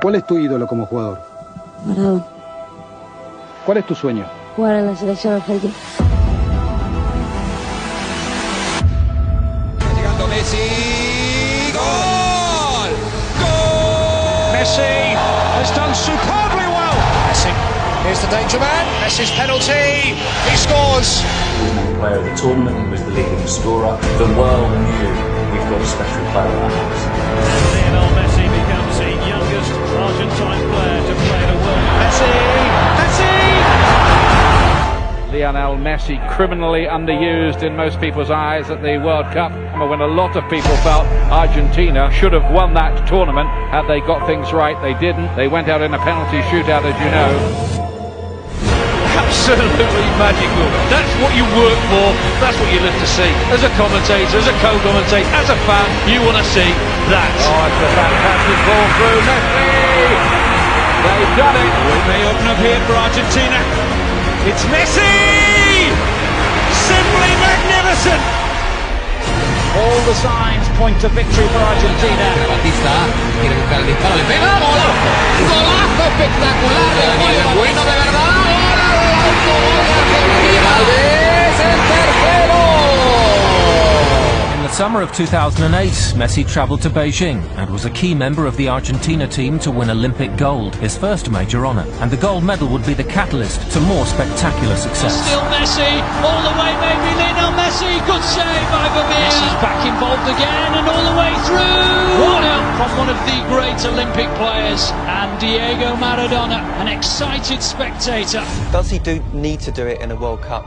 ¿Cuál es tu ídolo como jugador? Maradona. ¿Cuál es tu sueño? Jugar en la selección argentina. Llegando Messi. ¡Gol! ¡Gol! Messi has done superbly well. Messi. Here's the danger man. Messi's penalty. He scores. He was the player of the tournament. He was the leading scorer. The world knew we've got a special player in our house. Lionel Messi becomes the youngest Argentine player to play the world. Messi! Lionel Messi, criminally underused in most people's eyes at the World Cup, when a lot of people felt Argentina should have won that tournament had they got things right. They didn't. They went out in a penalty shootout, as you know. Absolutely magical. That's what you work for. That's what you live to see. As a commentator, as a co-commentator, as a fan, you want to see that. Oh, it's a fantastic ball through Messi. They've done it. It may open up here for Argentina. It's Messi! Simply magnificent! All the signs point to victory for Argentina. Batista quiere buscar el disparo, le pega, golazo, golazo espectacular, el bueno de verdad, gol de Argentina, el tercero. In the summer of 2008, Messi travelled to Beijing and was a key member of the Argentina team to win Olympic gold, his first major honour. And the gold medal would be the catalyst to more spectacular success. Still Messi, all the way maybe Lionel Messi, good save by Vermeer. Messi's back involved again and all the way through. 1-0 from one of the great Olympic players and Diego Maradona, an excited spectator. Does he need to do it in a World Cup?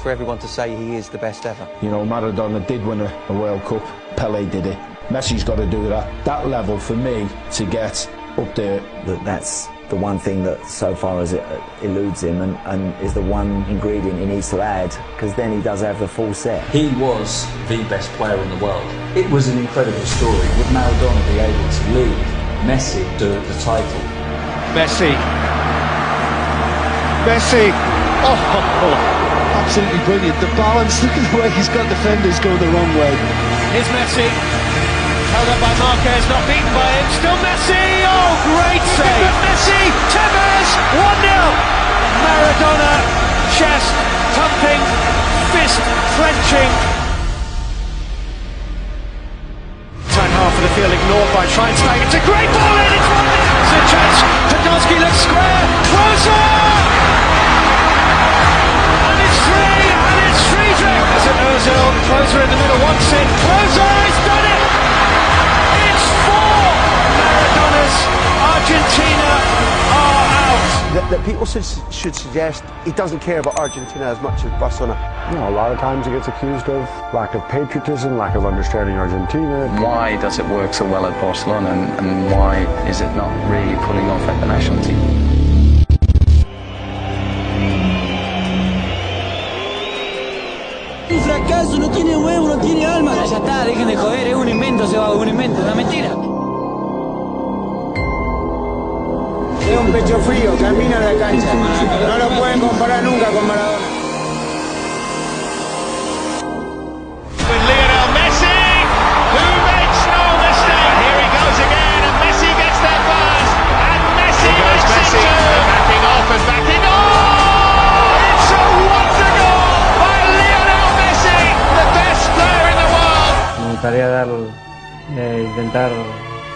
For everyone to say he is the best ever. You know, Maradona did win a World Cup, Pelé did it. Messi's got to do that level for me to get up there. That's the one thing that so far as it eludes him and is the one ingredient he needs to add, because then he does have the full set. He was the best player in the world. It was an incredible story. Would Maradona be able to lead Messi to the title? Messi. Oh. Absolutely brilliant. The balance, look at the way he's got defenders going the wrong way. Here's Messi. Held up by Marquez, not beaten by him. Still Messi. Oh, great save. Messi. Tevez. 1-0. Maradona. Chest thumping. Fist clenching. Time half of the field ignored by Schweinsteiger. It's a great ball in. It's 1-0. It's a chance. Podolski looks square. Closer. As an Ozil, Closer in the middle, wants it, Closer, he's done it! It's 4! Maradona's Argentina are out! That people should suggest he doesn't care about Argentina as much as Barcelona. You know, a lot of times he gets accused of lack of patriotism, lack of understanding Argentina. Why does it work so well at Barcelona and why is it not really pulling off at the national team? Un fracaso, no tiene huevo, no tiene alma. Ya está, dejen de joder, es un invento, se va, un invento, una mentira. Es un pecho frío, camina a la cancha. No lo pueden comparar nunca con Maradona. With Lionel Messi, who makes no mistake. Here he goes again, and Messi gets there first. And Messi makes it too. Backing off and backing off. It's a wonder goal. Me gustaría intentar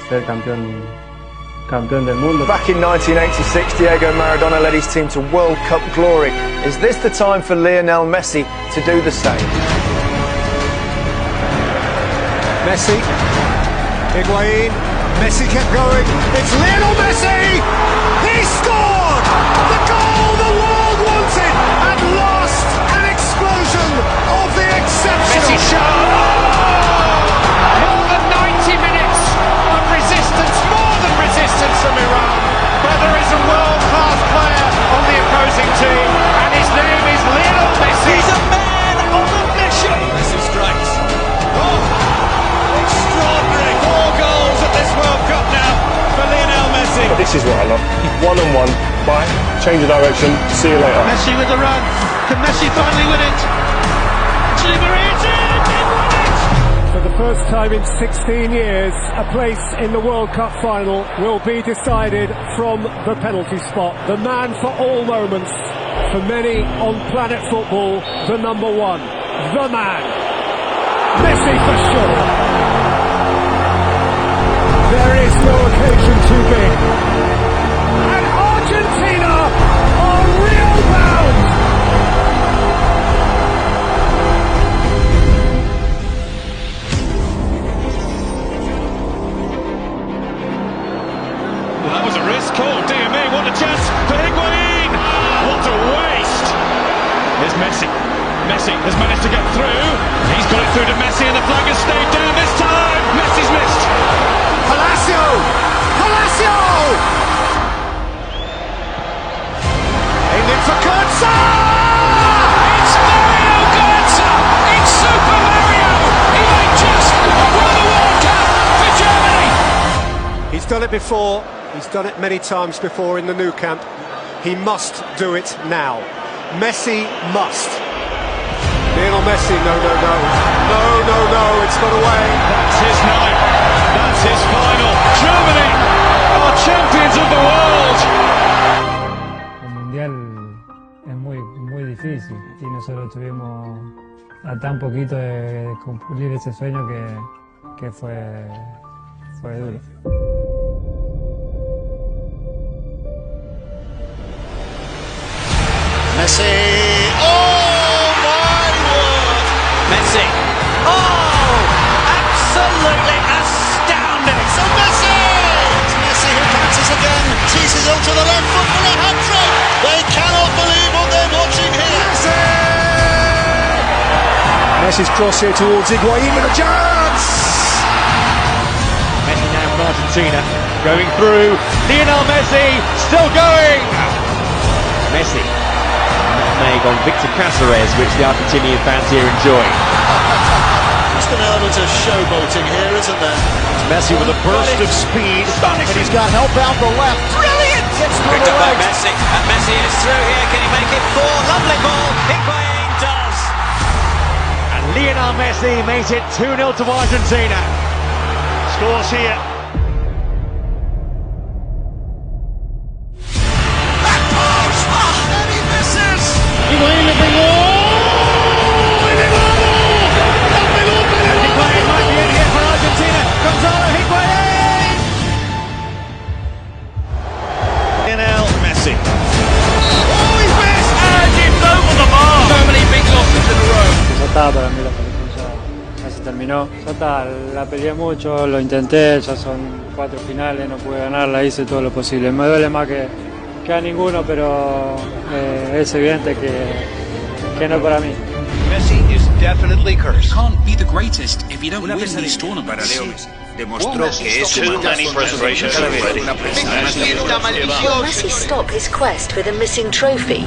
ser campeón del mundo. Back in 1986, Diego Maradona led his team to World Cup glory. Is this the time for Lionel Messi to do the same? Messi, Higuain, Messi kept going. It's Lionel Messi. He scored the goal the world wanted. At last, an explosion of the exceptional. Messi shot. From Iran, but there is a world-class player on the opposing team, and his name is Lionel Messi. He's a man on a mission. Messi strikes. Oh, extraordinary! 4 goals at this World Cup now for Lionel Messi. But this is what I love. One-on-one, bye, change of direction, see you later. Messi with the run. Can Messi finally win it? Actually, Maria, he won it! For the first time in 16 years, a place in the World Cup final will be decided from the penalty spot. The man for all moments, for many on planet football, the number one, the man, Messi for sure. There is no occasion too big. And Argentina are real bound. That was a risk. Oh dear me, what a chance for Higuain! What a waste! Here's Messi. Messi has managed to get through. He's got it through to Messi and the flag has stayed down this time. Messi's missed. Palacio! Palacio! Aimed in for Götze! It's Mario Götze! It's Super Mario! He may just won the World Cup for Germany! He's done it before. He's done it many times before in the Nou Camp. He must do it now. Messi must. Lionel Messi, no, no, no. No, no, no, it's got away. That's his night. That's his final. Germany are champions of the world. El Mundial es muy difícil y nosotros tuvimos a tan poquito de cumplir ese sueño que fue duro. Messi. Oh my word. Messi. Oh! Absolutely astounding! So Messi! It's Messi who bounces again. Teases onto the left foot for a hat-trick. They cannot believe what they're watching here. Messi's cross here towards Higuain with a chance. Messi now from Argentina. Going through. Lionel Messi still going. Messi. Nutmeg on Victor Cáceres, which the Argentinian fans here enjoy. Just an element of showboating here, isn't there? It's Messi with a burst of speed, and he's got help out the left. Brilliant! Picked up by Messi, and Messi is through here. Can he make it four? Lovely ball. Higuain does. And Lionel Messi makes it 2-0 to Argentina. Scores here. Higuain le pegó. Higuain might be in here for Argentina. Gonzalo Higuain. Lionel Messi. Oh, he's missed. And it's over the bar. So many big losses in a row. Ya está, para mí la película ya se terminó. Ya está, la peleé mucho, lo intenté, ya son 4 finales, no pude ganarla, hice todo lo posible. Me duele más que a ninguno, pero es evidente que no para mí. Messi is definitely cursed. You can't be the greatest if you don't win these tournaments. Demostró que es too many frustrations already. Will Messi stop his quest with a missing trophy?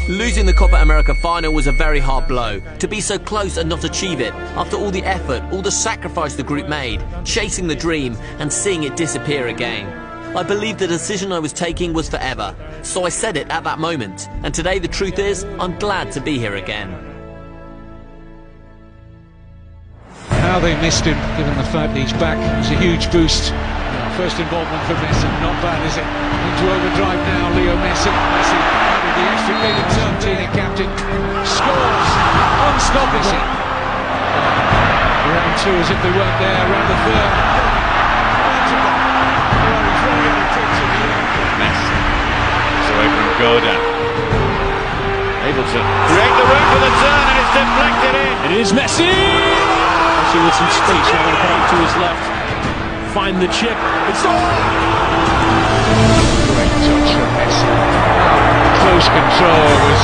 Losing the Copa America final was a very hard blow. To be so close and not achieve it, after all the effort, all the sacrifice the group made, chasing the dream and seeing it disappear again. I believed the decision I was taking was forever, so I said it at that moment, and today the truth is, I'm glad to be here again. How they missed him, given the fact he's back, was a huge boost. First involvement for Messi, not bad, is it? Into overdrive now, Leo Messi. Messi, added the extra lead, Argentina captain, scores, unstoppable. Round two as if they weren't there, round the third. Messi. It's away from Goda. Able to create the room for the turn, and it's deflected in. It is Messi! Messi with some space now to come to his left. Find the chip. It's on! Great touch from Messi. Close control was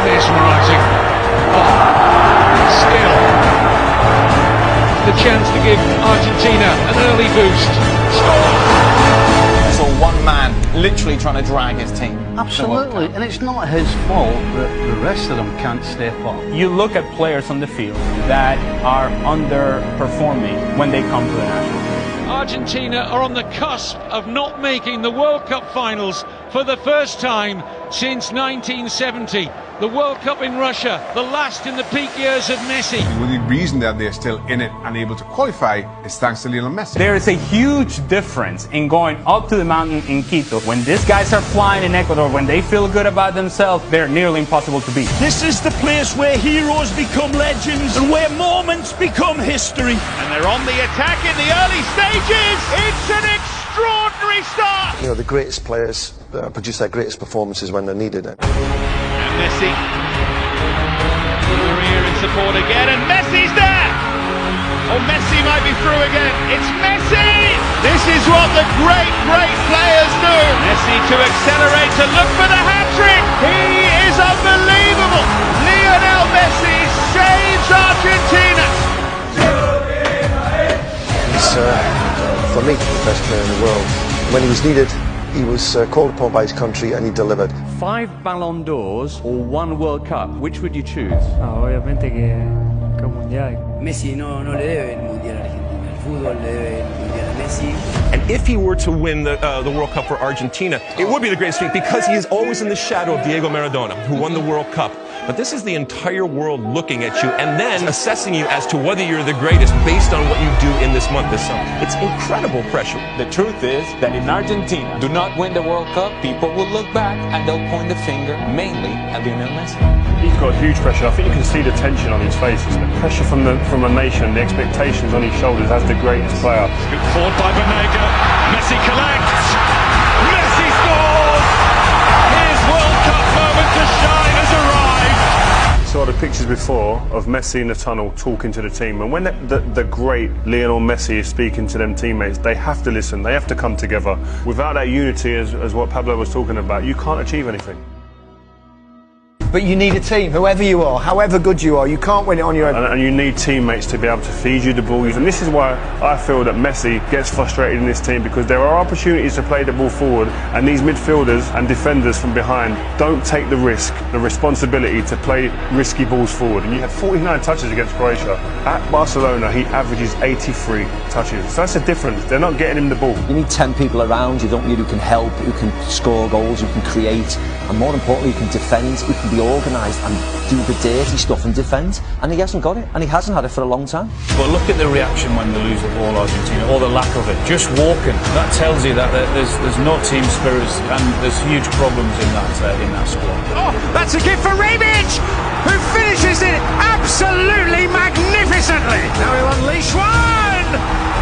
mesmerising. Still, the chance to give Argentina an early boost. Score! One man literally trying to drag his team. Absolutely, and it's not his fault that the rest of them can't step up. You look at players on the field that are underperforming when they come to the national team. Argentina are on the cusp of not making the World Cup finals for the first time since 1970. The World Cup in Russia, the last in the peak years of Messi. The only reason that they're still in it and able to qualify is thanks to Lionel Messi. There is a huge difference in going up to the mountain in Quito. When these guys are flying in Ecuador, when they feel good about themselves, they're nearly impossible to beat. This is the place where heroes become legends and where moments become history. And they're on the attack in the early stages. It's an extraordinary start. You know, the greatest players produce their greatest performances when they're needed. And Messi. Maria in support again, and Messi's there. Oh, Messi might be through again. It's Messi. This is what the great players do. Messi to accelerate, to look for the hat-trick. He is unbelievable. Lionel Messi saves Argentina. He's, for me, the best player in the world. When he was needed, he was called upon by his country and he delivered. 5 Ballon d'Ors or 1 World Cup, which would you choose? Obviamente que el Mundial. Messi no le debe el Mundial a Argentina. El fútbol le debe el Mundial a Messi. And if he were to win the World Cup for Argentina, it would be the greatest feat because he is always in the shadow of Diego Maradona, who won the World Cup. But this is the entire world looking at you and then assessing you as to whether you're the greatest based on what you do in this month, this summer. It's incredible pressure. The truth is that in Argentina, do not win the World Cup, people will look back and they'll point the finger mainly at Lionel Messi. He's got huge pressure. I think you can see the tension on his face. The pressure from a nation, the expectations on his shoulders as the greatest player. Good forward by Banega. Messi collects. Messi scores. His World Cup moment to shine has arrived. Saw the pictures before of Messi in the tunnel talking to the team, and when the great Lionel Messi is speaking to them teammates, they have to listen, they have to come together. Without that unity, as what Pablo was talking about, you can't achieve anything. But you need a team, whoever you are, however good you are, you can't win it on your own. And you need teammates to be able to feed you the ball. And this is why I feel that Messi gets frustrated in this team, because there are opportunities to play the ball forward, and these midfielders and defenders from behind don't take the risk, the responsibility to play risky balls forward. And you had 49 touches against Croatia. At Barcelona, he averages 83 touches. So that's a difference. They're not getting him the ball. You need 10 people around you, don't you, who can help, who can score goals, who can create, and more importantly, who can defend, who can be organised and do the dirty stuff and defend, and he hasn't got it, and he hasn't had it for a long time. But look at the reaction when they lose the ball, Argentina, or the lack of it. Just walking, that tells you that there's no team spirit, and there's huge problems in that squad. Oh, that's a gift for Rebic, who finishes it absolutely magnificently. Now he'll unleash one.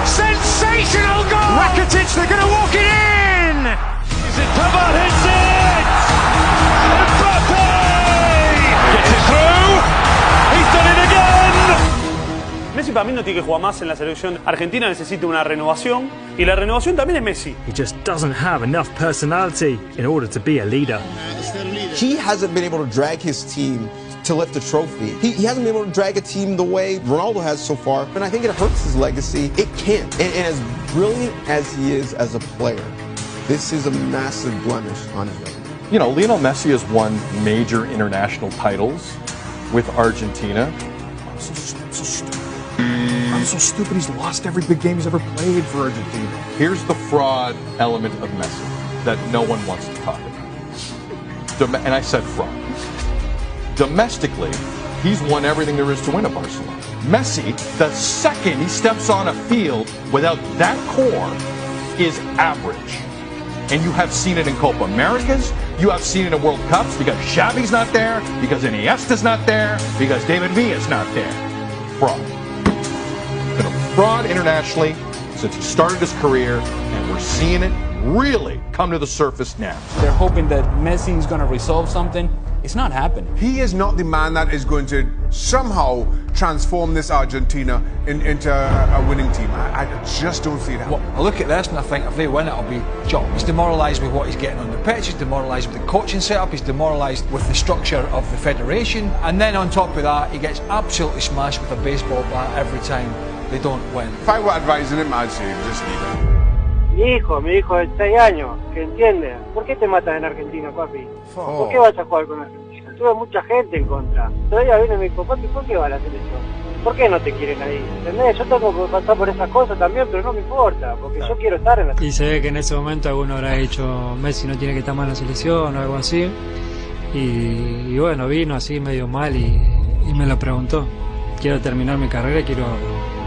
Sensational goal. Rakitic, they're going to walk it in. Is it Pavard hits it? Mbappe gets it through. He's done it again. Messi para mí no tiene que jugar más en la selección. Argentina necesita una renovación y la renovación también es Messi. He just doesn't have enough personality in order to be a leader. He hasn't been able to drag his team to lift a trophy. He hasn't been able to drag a team the way Ronaldo has so far, and I think it hurts his legacy. It can't. And as brilliant as he is as a player, this is a massive blemish on his record. You know, Lionel Messi has won major international titles with Argentina. I'm so stupid he's lost every big game he's ever played for Argentina. Here's the fraud element of Messi that no one wants to talk about. And I said fraud. Domestically, he's won everything there is to win at Barcelona. Messi, the second he steps on a field without that core, is average. And you have seen it in Copa Americas, you have seen it in World Cups, because Xavi's not there, because Iniesta's not there, because David Villa's not there. Fraud. Been a fraud internationally since he started his career, and we're seeing it really come to the surface now. They're hoping that Messi is going to resolve something. It's not happening. He is not the man that is going to somehow transform this Argentina into a winning team. I just don't see that. Well, I look at this and I think if they win it, it'll be job. He's demoralised with what he's getting on the pitch, he's demoralised with the coaching setup, he's demoralised with the structure of the federation, and then on top of that, he gets absolutely smashed with a baseball bat every time they don't win. If I were advising him, I'd say just leave it. Mi hijo de 6 años, que entiende. ¿Por qué te matan en Argentina, papi? ¿Por qué vas a jugar con Argentina? Tuve mucha gente en contra. Todavía viene mi hijo, papi, ¿por qué va a la selección? ¿Por qué no te quieren ahí? ¿Entendés? Yo tengo que pasar por esas cosas también, pero no me importa, porque yo quiero estar en la selección. Y se ve que en ese momento alguno habrá dicho Messi no tiene que estar más en la selección o algo así. Y bueno, vino así medio mal y me lo preguntó. Quiero terminar mi carrera, quiero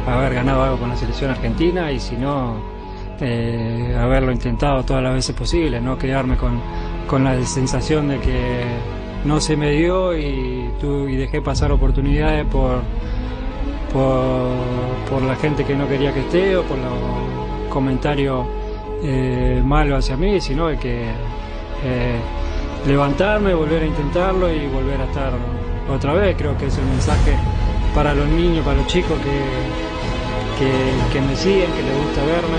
haber ganado algo con la selección argentina y si no, haberlo intentado todas las veces posible, no quedarme con la sensación de que no se me dio y dejé pasar oportunidades por la gente que no quería que esté o por los comentarios malos hacia mí, sino de que levantarme, volver a intentarlo y volver a estar otra vez. Creo que es el mensaje para los niños, para los chicos que me siguen, que les gusta verme,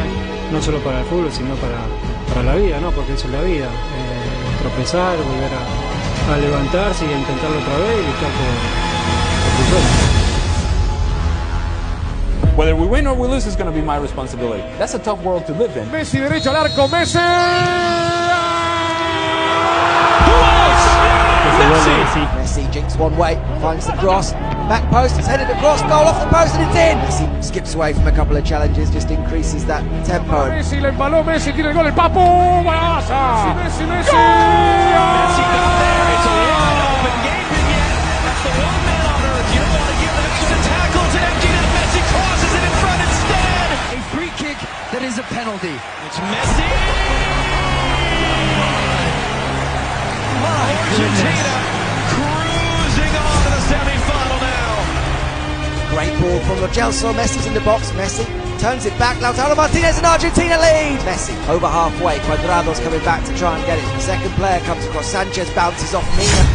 no solo para el fútbol, sino para la vida, ¿no? Porque eso es la vida, tropezar, volver a levantarse y a intentarlo otra vez y luchar por tu sueño. Whether we win or we lose is going to be my responsibility. That's a tough world to live in. Messi derecho al arco, Messi. Messi jinks one way, finds the cross, back post, it's headed across, goal off the post and it's in! Messi skips away from a couple of challenges, just increases that tempo. Messi le embaló, Messi tiene el gol, el Papu, ¡golazo! Messi, Messi! Messi got there, it's a wide open game again. That's the one man on earth you don't want to give it to tackle, it's an empty net, Messi crosses it in front instead! A free kick that is a penalty. It's Messi! Argentina cruising on to the semi-final now. Great ball from Lo Celso, Messi's in the box, Messi turns it back, Lautaro Martinez and Argentina lead! Messi over halfway, Cuadrado's coming back to try and get it. The second player comes across, Sanchez bounces off Mina.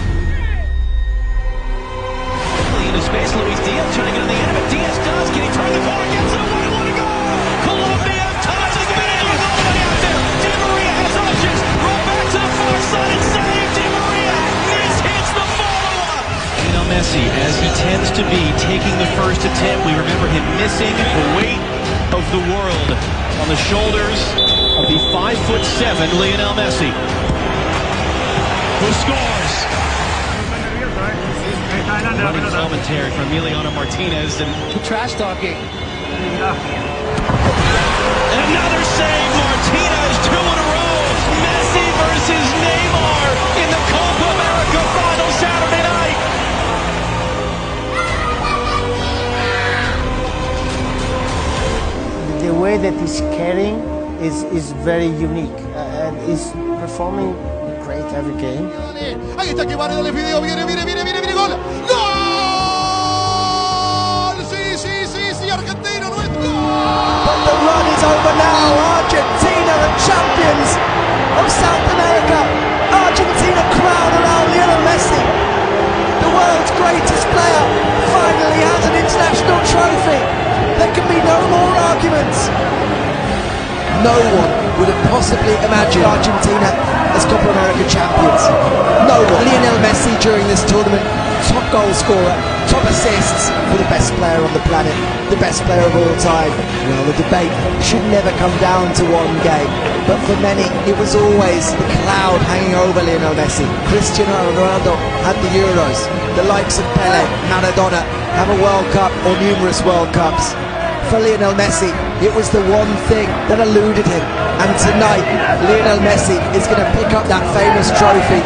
Into space, Luis Diaz trying to get on the end of it, Diaz does, can he turn the corner, gets it away, what a goal! Colombia ties the game, all the way out there, Di Maria has options, roll back to the far side and save Di Maria, hits the follow-up! Messi, as he tends to be, taking the first attempt. We remember him missing the weight of the world on the shoulders of the 5'7" Lionel Messi, who scores. Running commentary from Emiliano Martinez and Trash talking. And another save, Martinez, 2 in a row. Messi versus Neymar in the Copa America final Saturday night. The way that he's carrying is very unique and he's performing great every game. Ahí está que vale, dale video, viene, gol. ¡Gol! Sí, Argentina, nuestro. But the run is over now. Argentina are champions of South America. Argentina crown around Lionel Messi. The world's greatest player finally has an international trophy. There can be no more arguments. No one would have possibly imagined Argentina as Copa America champions. No one. Lionel Messi during this tournament, top goal scorer, top assists for the best player on the planet, the best player of all time. Well, the debate should never come down to one game, but for many it was always the cloud hanging over Lionel Messi. Cristiano Ronaldo had the Euros. The likes of Pele, Maradona have a World Cup or numerous World Cups. For Lionel Messi, it was the one thing that eluded him. And tonight, Lionel Messi is going to pick up that famous trophy.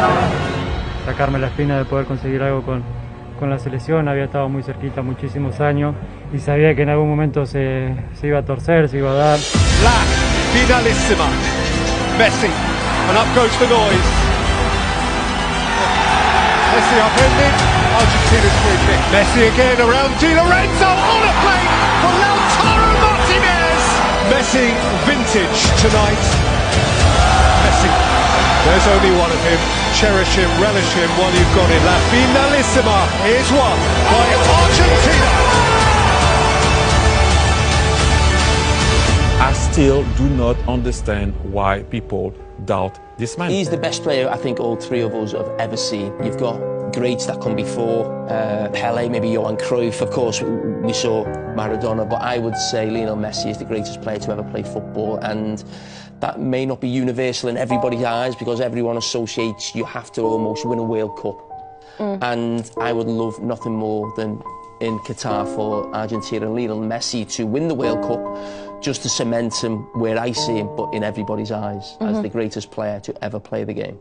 Sacarme la espina de poder conseguir algo con la selección, había estado muy cerquita muchísimos años y sabía que en algún momento se iba a torcer, se iba a dar. La finalissima. Messi, and up goes the noise. Messi upended, Argentina's free kick. Messi again around Di Lorenzo on a plate for Lautaro Martinez. Messi vintage tonight. Messi, there's only one of him. Cherish him, relish him while you've got him. La finalissima is won by Argentina. I still do not understand why people doubt this man. He's the best player I think all three of us have ever seen. You've got greats that come before, Pele, maybe Johan Cruyff, of course we saw Maradona, but I would say Lionel Messi is the greatest player to ever play football, and that may not be universal in everybody's eyes because everyone associates you have to almost win a World Cup. And I would love nothing more than in Qatar for Argentina and Lionel Messi to win the World Cup, just to cement him where I see him, but in everybody's eyes, as the greatest player to ever play the game.